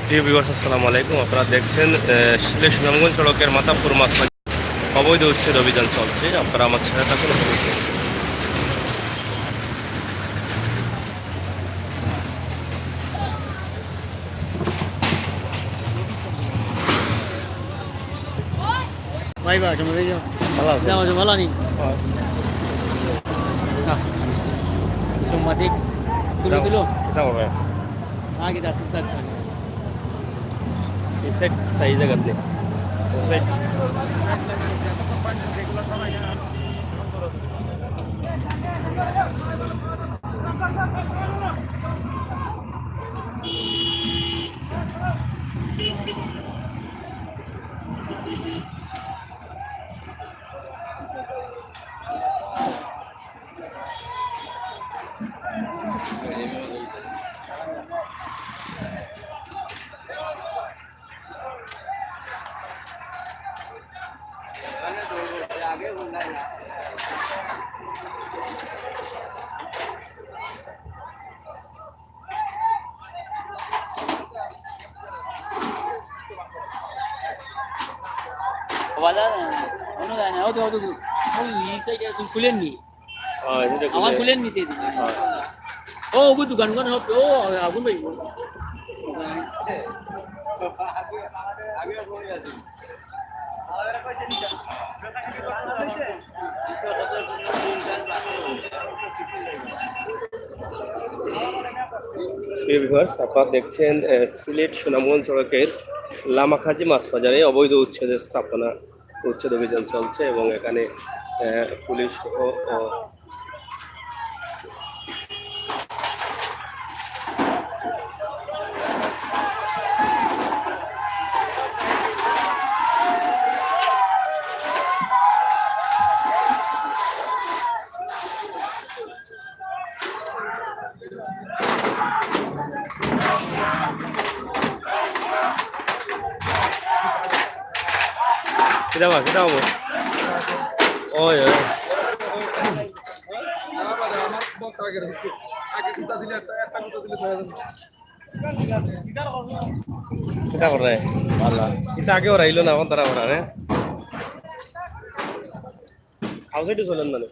প্রিয় ভিউয়ার্স, আসসালামু আলাইকুম। আপনারা দেখছেন সিলেট সুনামগঞ্জ সড়কের মাতাবপুর মাছ অবৈধ উচ্ছেদ অভিযান চলছে। আপনারা আমার সাথে থাকুন। ভাই ভাই তোমাদের ভালো আছে? ভালো নেই সাংবাদিক তুলো তুলো কিতা হবে? আগে দাঁত দাঁত এই সাইড এই জায়গাতে নেই, ওই সাইড। বাজার কোনো যায় না হয়তো হয়তো ওই সাইডে তুমি খুলেন নি আমার খুলেন নিতে ও ওই দোকান কোন হবে ও আগুন ভাই আপনারা দেখছেন সিলেট সুনামগঞ্জ সড়কের লামাখাজি মাছ বাজারে অবৈধ উচ্ছেদ অভিযান চলছে এবং এখানে পুলিশ ও kita mau oh ya kita korre malah kita aja orang ilo nawan tara orang ya house itu solan mana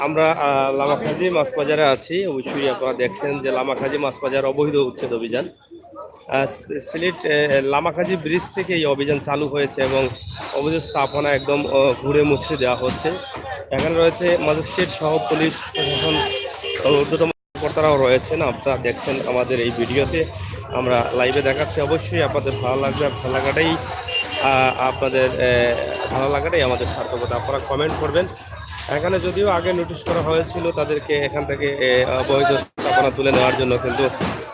আমরা লামাখাজি মাছ বাজারে আছি। অবশ্যই আপনারা দেখছেন যে লামাখাজি মাছ বাজার অবৈধ উচ্ছেদ অভিযান সিলেট লামাখাজি ব্রিজ থেকে এই অভিযান চালু হয়েছে এবং অবৈধ স্থাপনা একদম ঘুরে মুছে দেওয়া হচ্ছে। এখানে রয়েছে ম্যাজিস্ট্রেট সহ পুলিশ প্রশাসন ঊর্ধ্বতন কর্তারাও রয়েছেন। আপনারা দেখছেন আমাদের এই ভিডিওতে আমরা লাইভে দেখাচ্ছি। অবশ্যই আপনাদের ভালো লাগবে, ভালো লাগাটাই আমাদের সার্থকতা। আপনারা কমেন্ট করবেন। এখানে যদিও আগে নোটিশ করা হয়েছিল তাদেরকে এখান থেকে অবৈধ স্থাপনা তুলে নেওয়ার জন্য, কিন্তু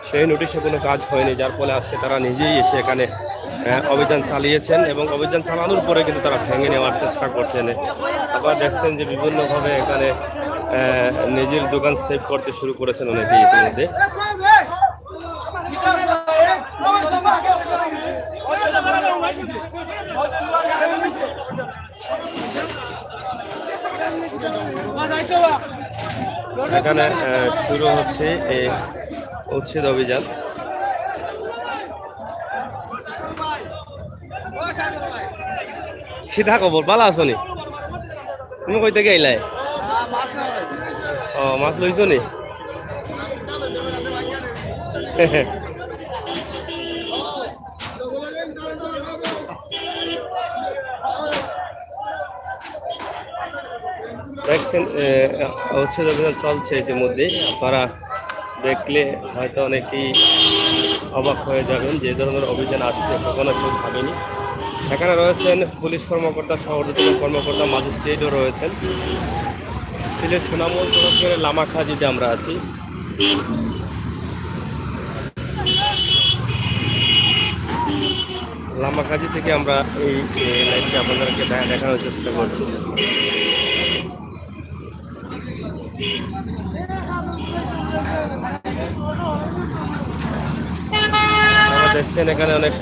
সেই নোটিশে কোনো কাজ হয়নি, যার ফলে আজকে তারা নিজেই এসে এখানে অভিযান চালিয়েছেন এবং অভিযান চালানোর পরে কিন্তু তারা ভেঙে নেওয়ার চেষ্টা করছেন। আপনারা দেখছেন যে বিভিন্নভাবে এখানে নিজের দোকান সেভ করতে শুরু করেছেন অনেকেই ইতিমধ্যে। এখানে শুরু হচ্ছে এই উচ্ছেদ অভিযান। খিদা খবর ভালো আছো নি? তুমি কই থেকে আইলাই? ও মাছ লইছো নি? দেখছেন উচ্ছেদ অভিযান চলছে ইতিমধ্যে। আপনারা দেখলে হয়তো অনেকেই অবাক হয়ে যাবেন যে ধরনের অভিযান আসছে কখনো কেউ ভাবেনি। এখানে রয়েছেন পুলিশ কর্মকর্তা সহ ঊর্ধ্বতন কর্মকর্তা, ম্যাজিস্ট্রেটও রয়েছেন। সিলেট সুনামগঞ্জ সড়কের লামাখাজিতে আমরা আছি। লামাখাজি থেকে আমরা এই লাইভটি আপনাদেরকে দেখানোর চেষ্টা করছি। দেখছেন এখানে অনেক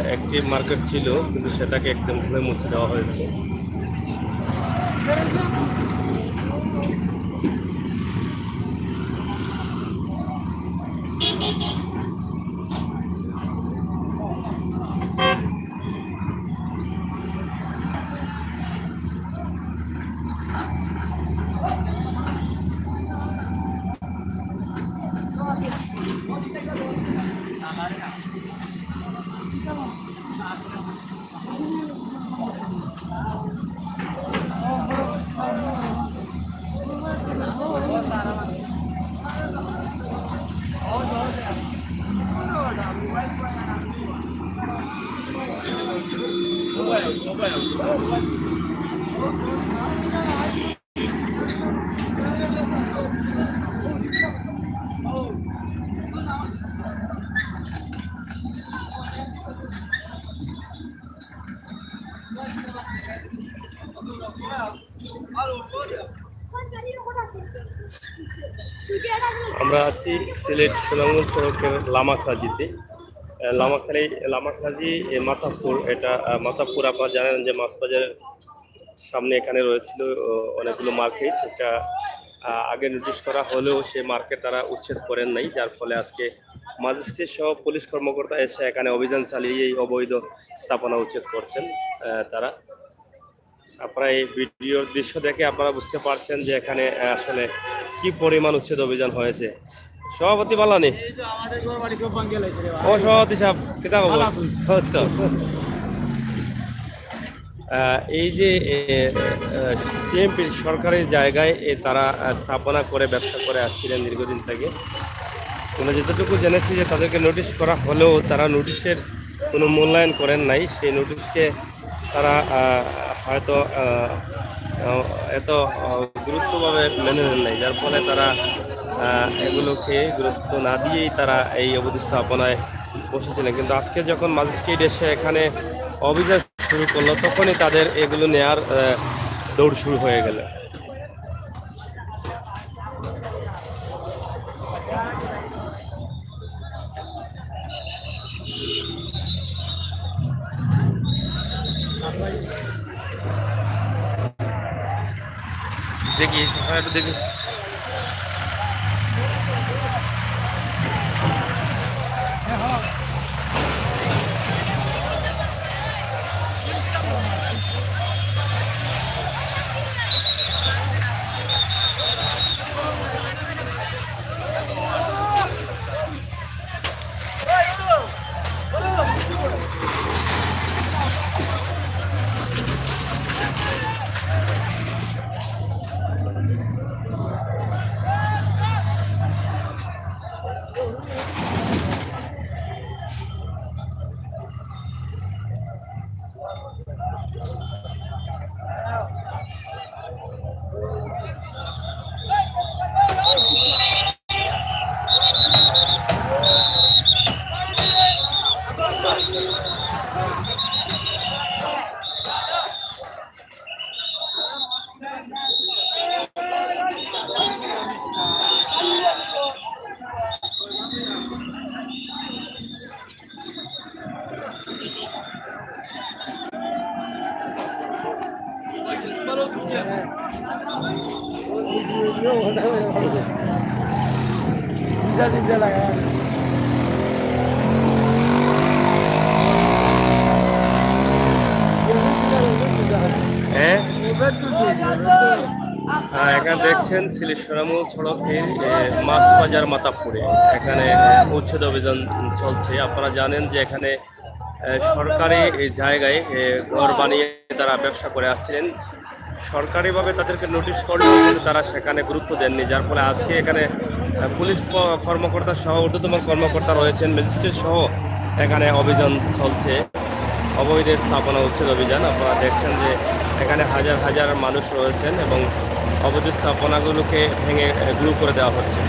অ্যাক্টিভ মার্কেট ছিল, কিন্তু সেটাকে একদম ঘুরে মুছে দেওয়া হয়েছে। আমরা আছি সিলেট সুনামগঞ্জ সড়কের লামাখাজিতে। লামাখাজি মাথাপুর, এটা মাথাপুর আপনারা জানেন যে মাছ বাজারের সামনে এখানে রয়েছিল অনেকগুলো মার্কেট। এটা আগে নোটিশ করা হলেও সেই মার্কেট তারা উচ্ছেদ করেন নাই, যার ফলে আজকে ম্যাজিস্ট্রেট সহ পুলিশ কর্মকর্তা এসে এখানে অভিযান চালিয়ে এই অবৈধ স্থাপনা উচ্ছেদ করছেন তারা। আপনারা এই ভিডিওর দৃশ্য দেখে আপনারা বুঝতে পারছেন যে এখানে আসলে কি পরিমাণ উচ্ছেদ অভিযান হয়েছে। সভাপতি বালানি ও সভাপতি সাহেব কেতা এই যে সিএমপির সরকারি জায়গায় তারা স্থাপনা করে ব্যবসা করে আসছিলেন দীর্ঘদিন থেকে। আমরা যতটুকু জেনেছি যে তাদেরকে নোটিশ করা হলেও তারা নোটিশের কোনো মূল্যায়ন করেন নাই। সেই নোটিশকে তারা হয়তো এত গুরুত্বভাবে মেনে নেন নাই, যার ফলে তারা এগুলোকে গুরুত্ব না দিয়েই তারা এই অবৈধ স্থাপনায় বসেছিলেন। কিন্তু আজকে যখন ম্যাজিস্ট্রেট এসে এখানে অভিযান শুরু করলো, তখনই তাদের এগুলো নেয়ার দৌড় শুরু হয়ে গেল। দেখি একটু দেখি। এখানে দেখছেন সিলেট সুনামগঞ্জ সড়কের মাছ বাজার মাতাবপুরে এখানে উচ্ছেদ অভিযান চলছে। আপনারা জানেন যে এখানে সরকারি জায়গায় ঘর বানিয়ে তারা ব্যবসা করে আসছিলেন। সরকারিভাবে তাদেরকে নোটিশ করলেও কিন্তু তারা সেখানে গুরুত্ব দেননি, যার ফলে আজকে এখানে পুলিশ কর্মকর্তা সহ ঊর্ধ্বতন কর্মকর্তা রয়েছেন, ম্যাজিস্ট্রেট সহ এখানে অভিযান চলছে, অবৈধ স্থাপনা উচ্ছেদ অভিযান। আপনারা দেখছেন যে এখানে হাজার হাজার মানুষ রয়েছেন এবং অবৈধ স্থাপনাগুলোকে ভেঙে গুঁড়ো করে দেওয়া হচ্ছে।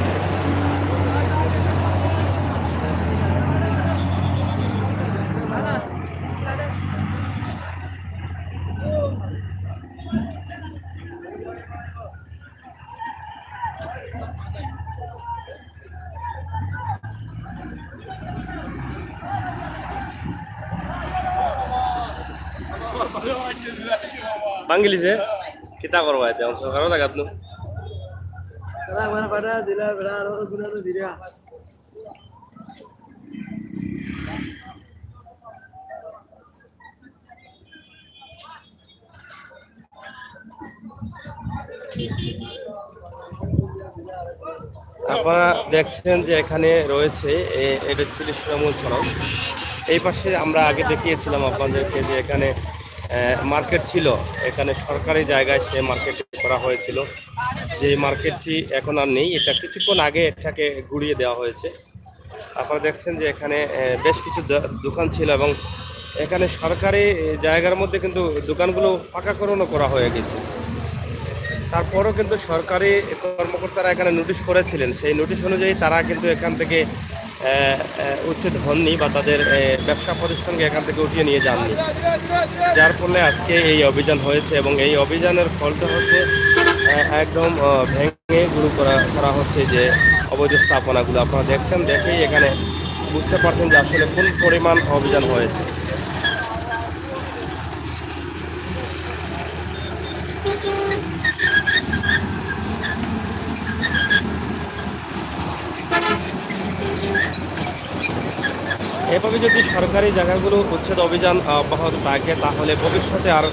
বাঙ্গিলিছে কিতা করবা এতে সরকারও লাগাত নো আপনারা দেখছেন যে এখানে রয়েছে এটা সিলেট সুনামগঞ্জ সড়ক। এই পাশে আমরা আগে দেখিয়েছিলাম আপনাদেরকে যে এখানে মার্কেট ছিল, এখানে সরকারি জায়গায় সে মার্কেটটি করা হয়েছিল। যে মার্কেটটি এখন আর নেই, এটা কিছুক্ষণ আগে এটাকে ঘুরিয়ে দেওয়া হয়েছে। আপনারা দেখছেন যে এখানে বেশ কিছু দোকান ছিল এবং এখানে সরকারি জায়গার মধ্যে কিন্তু দোকানগুলো পাকাকরণও করা হয়ে গেছে। তারপরও কিন্তু সরকারি কর্মকর্তারা এখানে নোটিশ করেছিলেন, সেই নোটিশ অনুযায়ী তারা কিন্তু এখান থেকে উচ্ছেদ হননি বা তাদের ব্যবসা প্রতিষ্ঠানকে এখান থেকে উঠিয়ে নিয়ে যাননি, যার ফলে আজকে এই অভিযান হয়েছে। এবং এই অভিযানের ফলটা হচ্ছে একদম ভেঙে গুঁড়ো করা হচ্ছে যে অবৈধ স্থাপনাগুলো। আপনারা দেখছেন, দেখেই এখানে বুঝতে পারছেন যে আসলে কোন পরিমাণ অভিযান হয়েছে। এভাবে যদি সরকারি জায়গাগুলো উচ্ছেদ অভিযান অব্যাহত থাকে, তাহলে ভবিষ্যতে আর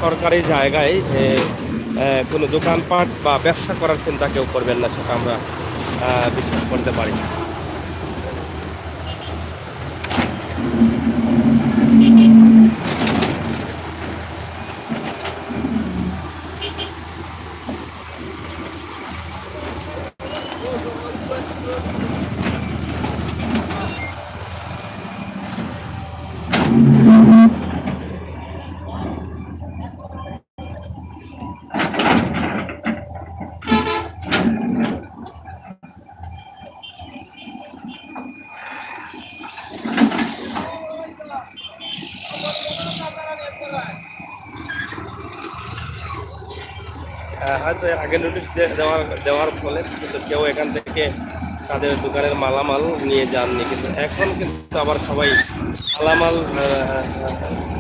সরকারি জায়গায় কোনো দোকানপাট বা ব্যবসা করার চিন্তা কেউ করবেন না, সেটা আমরা বিশ্বাস করতে পারি। হয়তো এর আগে নোটিশ দেওয়ার ফলে কিন্তু কেউ এখান থেকে তাদের দোকানের মালামাল নিয়ে যাননি, কিন্তু এখন কিন্তু আবার সবাই মালামাল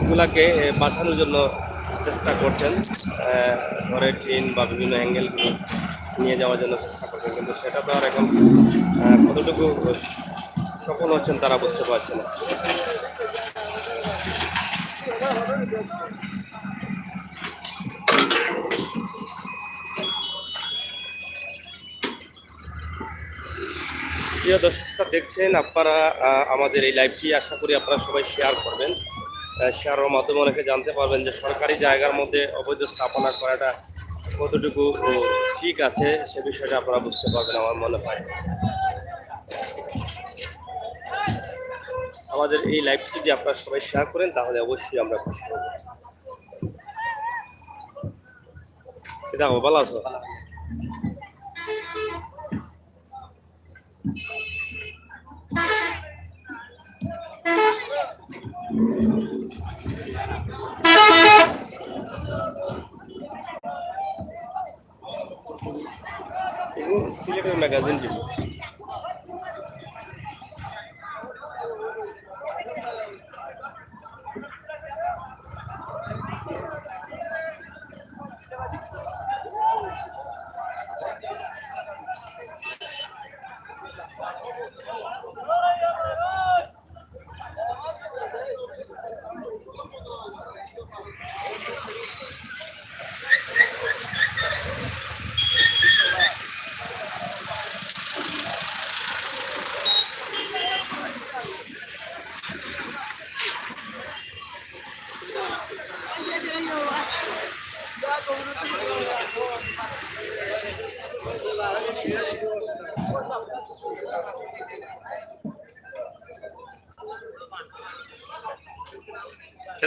গুলাকে বাঁচানোর জন্য চেষ্টা করছেন। ঘরের টিন বা বিভিন্ন অ্যাঙ্গেলগুলো নিয়ে যাওয়ার জন্য চেষ্টা করছেন, কিন্তু সেটা তো আর এখন কতটুকু সফল হচ্ছেন তারা বুঝতে পারছে না। প্রিয় দর্শকরা, দেখছেন আপনারা আমাদের এই লাইভটি, আশা করি আপনারা সবাই শেয়ার করবেন। শেয়ারের মাধ্যমে অনেকে জানতে পারবেন যে সরকারি জায়গার মধ্যে অবৈধ স্থাপনা করাটা কতটুকু ঠিক আছে, সে বিষয়টা আপনারা বুঝতে পারবেন আমার মনে হয়। আমাদের এই লাইভটি যদি আপনারা সবাই শেয়ার করেন, তাহলে অবশ্যই আমরা খুশি হব। দেখো, ভালো আছো? সিলেটের ম্যাগাজিন টিভি।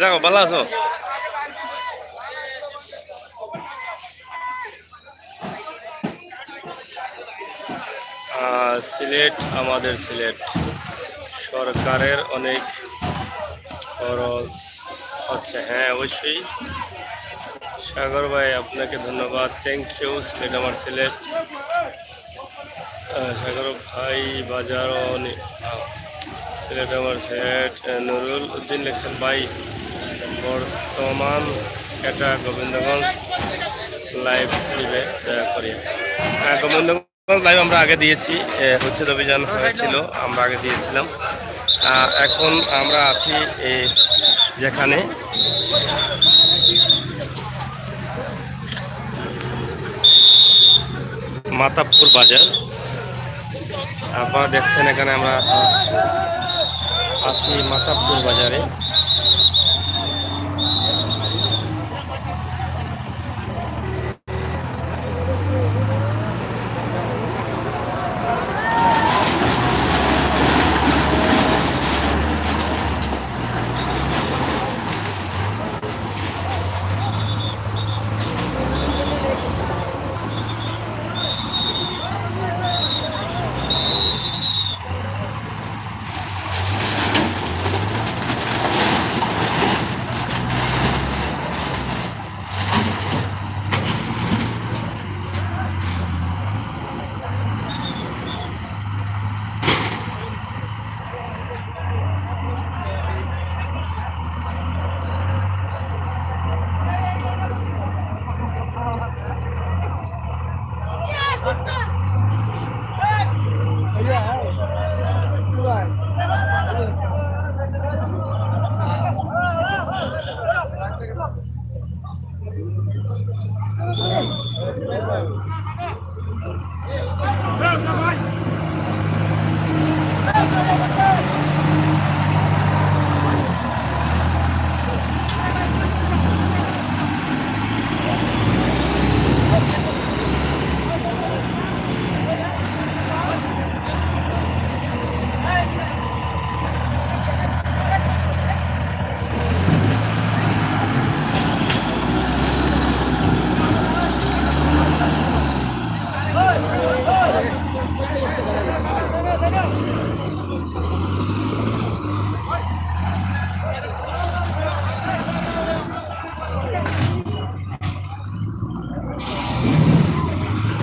দেখো, ভালো আছো? সিলেট, আমাদের সিলেট সরকারের অনেক খরচ হচ্ছে। হ্যাঁ, অবশ্যই সাগর ভাই, আপনাকে ধন্যবাদ, থ্যাংক ইউ। সিলেট আমার সিলেট। সাগর ভাই বাজার, সিলেট আমার সিলেট। নুরুল উদ্দিন লিখছেন, ভাই বর্তমান এটা গোবিন্দগঞ্জ লাইভ দিবে দয়া করে। গোবিন্দগঞ্জ লাইভ আমরা আগে দিয়েছি, উচ্ছেদ অভিযান হয়েছিল, আমরা আগে দিয়েছিলাম। এখন আমরা আছি যেখানে মাতাবপুর বাজার। আপনারা দেখছেন এখানে আমরা আছি মাতাবপুর বাজারে।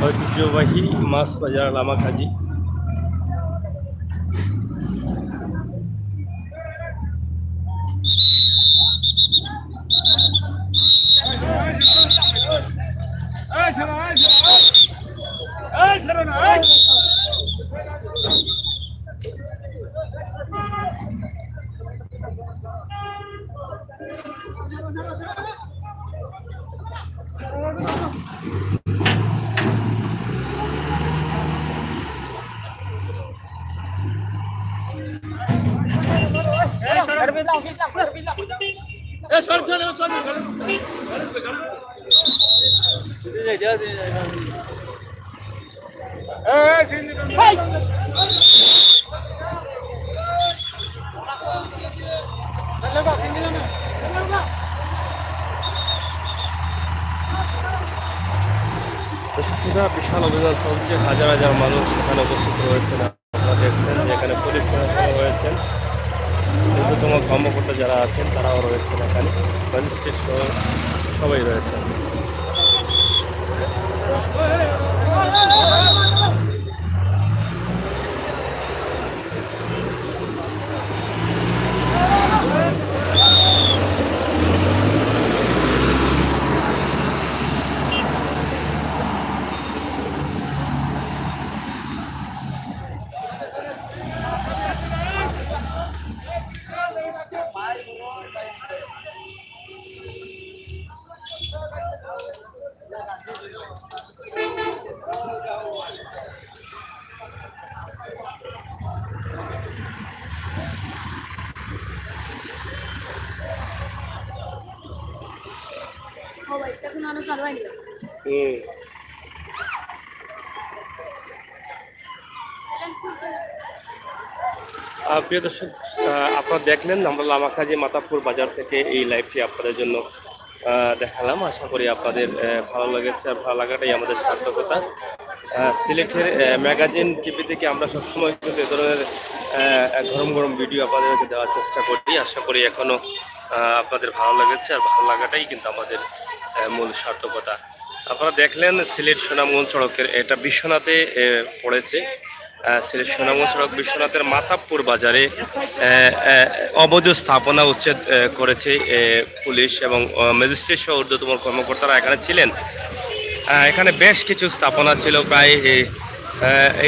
ঐতিহ্যবাহী মাছ বাজার লামাখাজি। বিশাল অভিযান চলছে, হাজার হাজার মানুষ এখানে উপস্থিত রয়েছেন। আপনারা দেখছেন যে এখানে পুলিশ প্রশাসন রয়েছেন, ঊর্ধ্বতম কর্মকর্তা যারা আছেন তারাও রয়েছেন, এখানে ম্যাজিস্ট্রেট সহ সবাই রয়েছেন। প্রিয় দর্শক, আপনারা দেখলেন আমরা লামাখাজি মাতাবপুর বাজার থেকে এই লাইভটি আপনাদের জন্য দেখালাম। আশা করি আপনাদের ভালো লেগেছে, আর ভালো লাগাটাই আমাদের সার্থকতা। সিলেটের ম্যাগাজিন টিভি থেকে আমরা সবসময় কিন্তু এ ধরনের গরম গরম ভিডিও আপনাদেরকে দেওয়ার চেষ্টা করি। আশা করি এখনও আপনাদের ভালো লেগেছে, আর ভালো লাগাটাই কিন্তু আমাদের মূল সার্থকতা। আপনারা দেখলেন সিলেট সুনামগঞ্জ সড়কের, এটা বিশ্বনাথে পড়েছে। সিলেট সুনামগঞ্জ সড়ক বিশ্বনাথের মাতাবপুর বাজারে অবৈধ স্থাপনা উচ্ছেদ করেছে পুলিশ এবং ম্যাজিস্ট্রেট সহ ঊর্ধ্বতম কর্মকর্তারা এখানে ছিলেন। এখানে বেশ কিছু স্থাপনা ছিল, প্রায়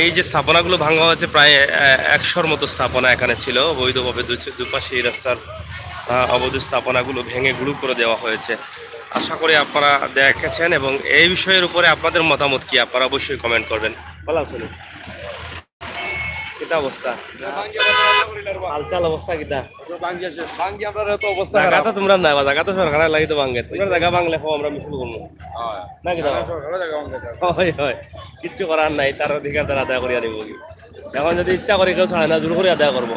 এই যে স্থাপনাগুলো ভাঙা হয়েছে প্রায় 100-র মতো স্থাপনা এখানে ছিল। অবৈধভাবে দুপাশে এই রাস্তার অবৈধ স্থাপনাগুলো ভেঙে গুঁড়ো করে দেওয়া হয়েছে। আশা করি আপনারা দেখেছেন, এবং এই বিষয়ের উপরে আপনাদের মতামত কি আপনারা অবশ্যই কমেন্ট করবেন। ভালো আছেন? কিতা অবস্থা? হালচাল অবস্থা কিতা? জায়গা তো তোমরা নাই, জায়গা তো সরকারের লাগি তো ভাঙ্গে। তোমরা জায়গা ভাঙলে আমরা মিছিল করবো না কিতা? হয় হয়, কিচ্ছু করার নাই, তার অধিকার তারা আদায় করিয়া দিব। এখন যদি ইচ্ছা করে কেউ ছাড়ে না, জোর করে আদায় করবো।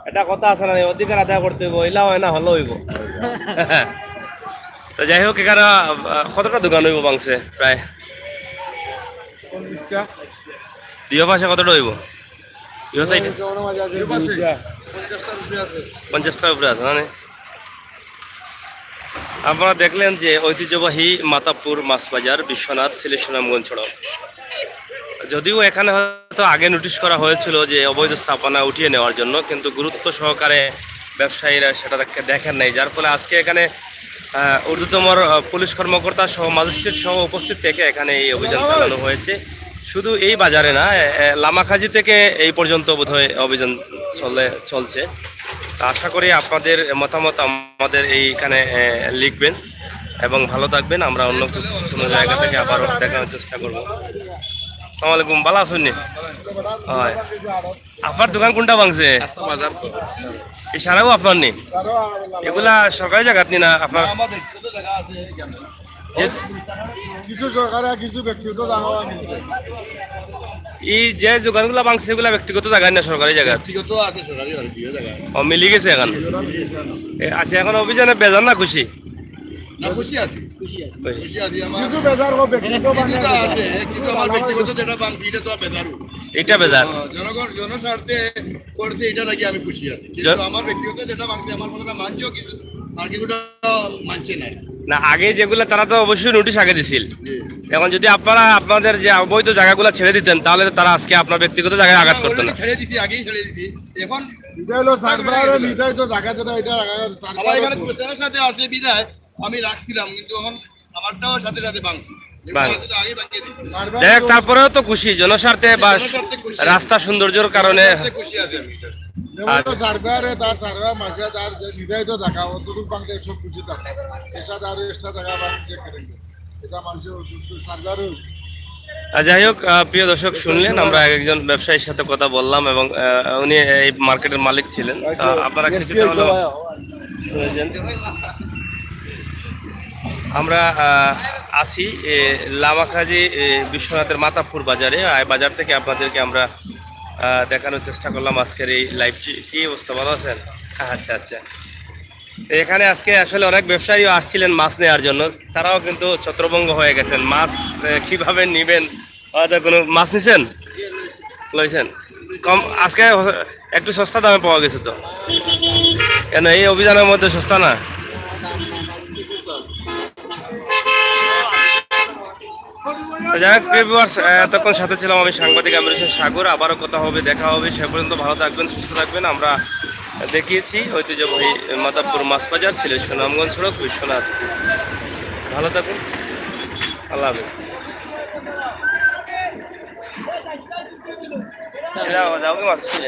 এটা কথা আছে না, অধিকার আদায় করতে হইব, এলা হয় না হলো হইব। তো যাই হোক, এখানে কতটা দোকান হইব ভাঙছে? প্রায় 2 পাশে কতটা হইব? 50টার উপরে আছে মানে। আপনারা দেখলেন যে ঐতিহ্যবাহী মাতাবপুর মাছ বাজার বিশ্বনাথ সিলেট সুনামগঞ্জ সড়ক। যদিও এখানে হয়তো আগে নোটিশ করা হয়েছিল যে অবৈধ স্থাপনা উঠিয়ে নেওয়ার জন্য, কিন্তু গুরুত্ব সহকারে ব্যবসায়ীরা সেটাকে দেখেন নাই, যার ফলে আজকে এখানে ঊর্ধ্বতম পুলিশ কর্মকর্তা সহ ম্যাজিস্ট্রেট সহ উপস্থিত থেকে এখানে এই অভিযান চালানো হয়েছে। শুধু এই বাজারে না, লামাখাজি থেকে এই পর্যন্ত বোধহয় অভিযান চলছে। তা আশা করি আপনাদের মতামত আমাদের এইখানে লিখবেন এবং ভালো থাকবেন। আমরা অন্য কোনো জায়গা থেকে আবারও দেখানোর চেষ্টা করবো। আসসালামু আলাইকুম, ভালো আছেন নি? হয়, আপনার দোকান কোনটা ভাঙছে? বাজার ইশারাও আপনার নি? এগুলা সরকারি জায়গাত নি না আপনার? আমার ব্যক্তিগত জায়গা আছে এখানে। যে- কিছু সরকারি আর কিছু ব্যক্তিগত জায়গা আমি এই যে দোকানগুলা ভাঙছে এগুলা ব্যক্তিগত জায়গা না সরকারি জায়গা? ব্যক্তিগত আছে সরকারি আর বিয়ে জায়গা ও মিলি গেছে এখন। আচ্ছা, এখন অভিযানে বেজার না খুশি? না খুশি আছি খুশি আছে খুশি আছি আমার কিছু বেজার ও ব্যক্তিগত বাংলা আছে কিন্তু আমার ব্যক্তিগত যেটা বাংলা এটা তো আর বেজারও এটা বেজার। জনগণ জনস্বার্থে করতে এটা লাগি আমি খুশি আছি কিন্তু আমার ব্যক্তিগত যেটা বাংলা আমার কথাটা মানছো কিন্তু আর কিছুটা মানছে না না, আগে যেগুলা তারা তো অবশ্যই নোটিশ আগে দিছিল। জি। এখন যদি আপনারা আপনাদের যে অবৈধ জায়গাগুলো ছেড়ে দিতেন তাহলে তো তারা আজকে আপনার ব্যক্তিগত জায়গায় আঘাত করতো না। ছেড়ে দিছি আগেই ছেড়ে দিছি এখন এটা হলো সার্ভারের নিটাই তো দেখা যেটা এটা আমার এখানে প্রচারের সাথে আছে বিদায় আমি রাখছিলাম কিন্তু এখন আমারটাও সাথে সাথে ভাঙছি ভাঙ। আগে ভাঙিয়ে দিচ্ছি যাই হোক, তারপরেও তো খুশি জনস্বার্থে বা জনস্বার্থে খুশি। রাস্তা সৌন্দর্যের কারণে। খুশি আছি আমি এটা। সার্ভারে তার সার্ভার মাঝে তার যে নিটাই তো দেখা অতটুকু বাংলা একশো খুশি থাকে এটা তার এক্সট্রা টাকা বাংলা কেটে এটা মানুষের সার্ভারও যাই হোক, প্রিয় দর্শক শুনলেন, আমরা একজন ব্যবসায়ীর সাথে কথা বললাম এবং উনি এই মার্কেটের মালিক ছিলেন। আপনারা কিছুটা হলেও শুনেছেন। আমরা আছি লামাখাজি বিশ্বনাথের মাতাপুর বাজারে। বাজার থেকে আপনাদেরকে আমরা দেখানোর চেষ্টা করলাম আজকের এই লাইভটি। কি অবস্থা, ভালো আছেন? আচ্ছা আচ্ছা। তো এখানে আজকে আসলে অনেক ব্যবসায়ীও আসছিলেন মাছ নেওয়ার জন্য, তারাও কিন্তু ছত্রভঙ্গ হয়ে গেছেন। মাছ কিভাবে নিবেন, হয়তো কোনো মাছ নিছেন, লইছেন কম, আজকে একটু সস্তা দামে পাওয়া গেছে তো, কেন এই অভিযানের মধ্যে সস্তা না? তো যাই হোক, প্রিয় viewers, এতক্ষণ সাথে ছিলাম আমি সাংবাদিক আমির হোসেন সাগর। আবারও কথা হবে, দেখা হবে। সে পর্যন্ত ভালো থাকবেন, সুস্থ থাকবেন। আমরা দেখিয়েছি ঐতিহ্যবাহী মাতাবপুর মাছ বাজার, সিলেট সুনামগঞ্জ সড়ক, বিশ্বনাথ। ভালো থাকুন, আল্লাহ হাফেজ। যাও যাও, মাছ ছিল।